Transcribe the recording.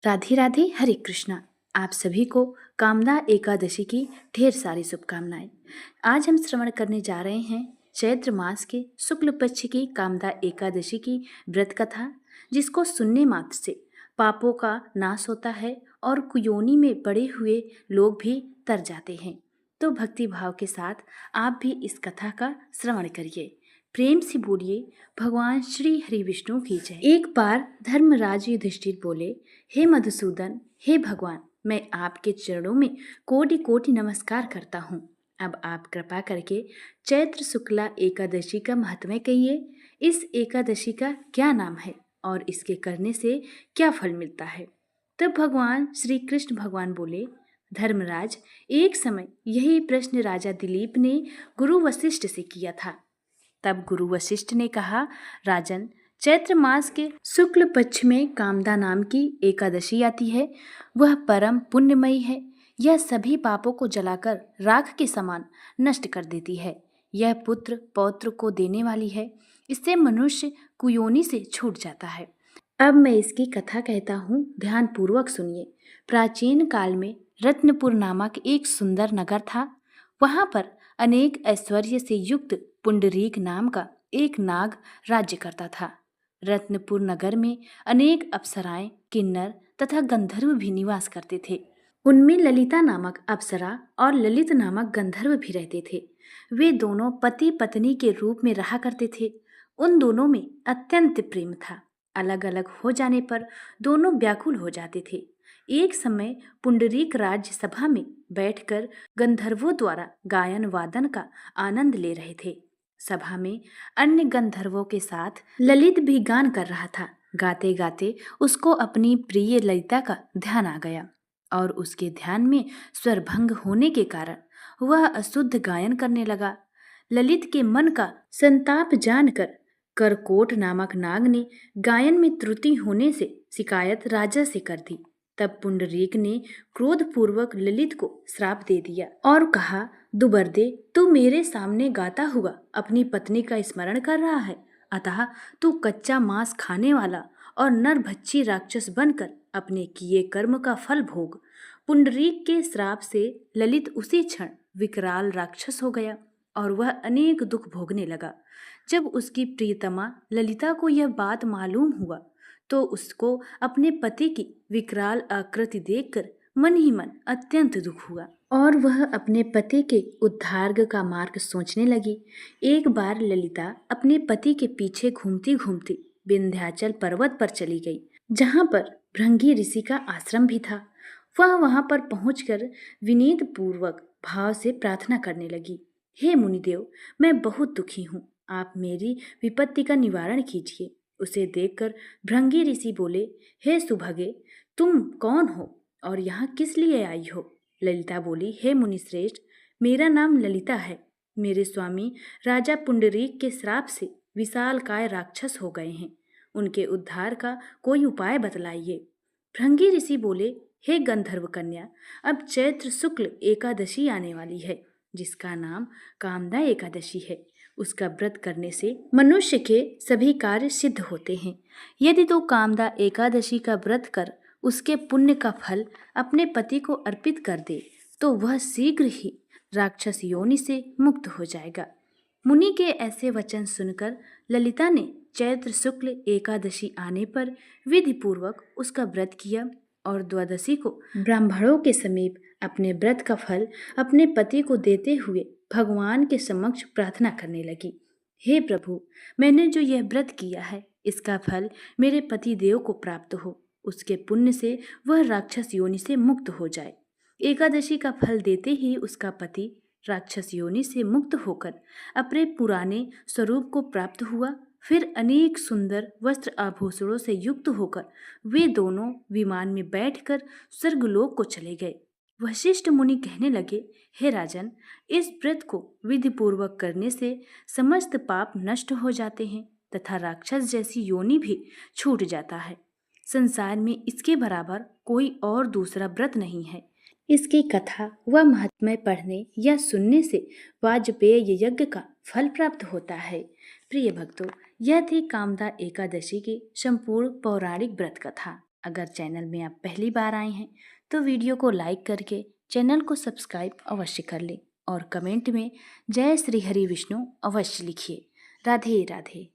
राधे राधे, हरे कृष्णा। आप सभी को कामदा एकादशी की ढेर सारी शुभकामनाएं। आज हम श्रवण करने जा रहे हैं चैत्र मास के शुक्ल पक्ष की कामदा एकादशी की व्रत कथा, जिसको सुनने मात्र से पापों का नाश होता है और कुयोनी में पड़े हुए लोग भी तर जाते हैं। तो भक्ति भाव के साथ आप भी इस कथा का श्रवण करिए। प्रेम से बोलिए भगवान श्री हरि विष्णु की जय। एक बार धर्मराज युधिष्ठिर बोले, हे मधुसूदन, हे भगवान, मैं आपके चरणों में कोटि कोटि नमस्कार करता हूँ। अब आप कृपा करके चैत्र शुक्ला एकादशी का महत्व कहिए। इस एकादशी का क्या नाम है और इसके करने से क्या फल मिलता है। तब भगवान श्री कृष्ण भगवान बोले, धर्मराज, एक समय यही प्रश्न राजा दिलीप ने गुरु वशिष्ठ से किया था। तब गुरु वशिष्ठ ने कहा, राजन, चैत्र मास के शुक्ल पक्ष में कामदा नाम की एकादशी आती है। वह परम पुण्यमयी है। यह सभी पापों को जलाकर राख के समान नष्ट कर देती है। यह पुत्र पौत्र को देने वाली है। इससे मनुष्य कुयोनी से छूट जाता है। अब मैं इसकी कथा कहता हूँ, ध्यान पूर्वक सुनिए। प्राचीन काल में रत्नपुर नामक एक सुंदर नगर था। वहाँ पर अनेक ऐश्वर्य से युक्त पुंडरीक नाम का एक नाग राज्य करता था। रत्नपुर नगर में अनेक अप्सराएं, किन्नर तथा गंधर्व भी निवास करते थे। उनमें ललिता नामक अप्सरा और ललित नामक गंधर्व भी रहते थे। वे दोनों पति पत्नी के रूप में रहा करते थे। उन दोनों में अत्यंत प्रेम था। अलग अलग हो जाने पर दोनों व्याकुल हो जाते थे। एक समय पुंडरीक राज्य सभा में बैठकर गंधर्वों द्वारा गायन वादन का आनंद ले रहे थे। सभा में अन्य गंधर्वों के साथ ललित भी गान कर रहा था। गाते गाते उसको अपनी प्रिय ललिता का ध्यान आ गया और उसके ध्यान में स्वरभंग होने के कारण वह अशुद्ध गायन करने लगा। ललित के मन का संताप जानकर करकोट नामक नाग ने गायन में त्रुटि होने से शिकायत राजा से कर दी। तब पुंडरीक ने क्रोधपूर्वक ललित को श्राप दे दिया और कहा, दुबर्दे, तू मेरे सामने गाता हुआ अपनी पत्नी का स्मरण कर रहा है, अतः तू कच्चा मांस खाने वाला और नरभक्षी राक्षस बनकर अपने किए कर्म का फल भोग। पुंडरीक के श्राप से ललित उसी क्षण विकराल राक्षस हो गया और वह अनेक दुख भोगने लगा। जब उसकी प्रियतमा ललिता को यह बात मालूम हुआ तो उसको अपने पति की विकराल आकृति देखकर मन ही मन अत्यंत दुख हुआ और वह अपने पति के उद्धार का मार्ग सोचने लगी। एक बार ललिता अपने पति के पीछे घूमती घूमती विंध्याचल पर्वत पर चली गई, जहाँ पर भृंगी ऋषि का आश्रम भी था। वह वहां पर पहुंचकर विनीत पूर्वक भाव से प्रार्थना करने लगी, हे मुनिदेव, मैं बहुत दुखी हूँ, आप मेरी विपत्ति का निवारण कीजिए। उसे देखकर भृंगी ऋषि बोले, हे सुभगे, तुम कौन हो और यहाँ किस लिए आई हो। ललिता बोली, हे मुनिश्रेष्ठ, मेरा नाम ललिता है। मेरे स्वामी राजा पुंडरीक के श्राप से विशालकाय राक्षस हो गए हैं। उनके उद्धार का कोई उपाय बतलाइए। भृंगी ऋषि बोले, हे गंधर्व कन्या, अब चैत्र शुक्ल एकादशी आने वाली है, जिसका नाम कामदा एकादशी है। उसका व्रत करने से मनुष्य के सभी कार्य सिद्ध होते हैं। यदि तू कामदा एकादशी का व्रत कर उसके पुण्य का फल अपने पति को अर्पित कर दे तो वह शीघ्र ही राक्षस योनि से मुक्त हो जाएगा। मुनि के ऐसे वचन सुनकर ललिता ने चैत्र शुक्ल एकादशी आने पर विधि पूर्वक उसका व्रत किया और द्वादशी को ब्राह्मणों के समीप अपने व्रत का फल अपने पति को देते हुए भगवान के समक्ष प्रार्थना करने लगी, हे प्रभु, मैंने जो यह व्रत किया है इसका फल मेरे पति देव को प्राप्त हो, उसके पुण्य से वह राक्षस योनि से मुक्त हो जाए। एकादशी का फल देते ही उसका पति राक्षस योनि से मुक्त होकर अपने पुराने स्वरूप को प्राप्त हुआ। फिर अनेक सुंदर वस्त्र आभूषणों से युक्त होकर वे दोनों विमान में बैठकर स्वर्गलोक को चले गए। वशिष्ठ मुनि कहने लगे, हे राजन, इस व्रत को विधि पूर्वक करने से समस्त पाप नष्ट हो जाते हैं तथा राक्षस जैसी योनि भी छूट जाता है। संसार में इसके बराबर कोई और दूसरा व्रत नहीं है। इसकी कथा व महात्म्य पढ़ने या सुनने से वाजपेय यज्ञ का फल प्राप्त होता है। प्रिय भक्तों, यह थी कामदा एकादशी की संपूर्ण पौराणिक व्रत कथा। अगर चैनल में आप पहली बार आए हैं तो वीडियो को लाइक करके चैनल को सब्सक्राइब अवश्य कर लें और कमेंट में जय श्री हरि विष्णु अवश्य लिखिए। राधे राधे।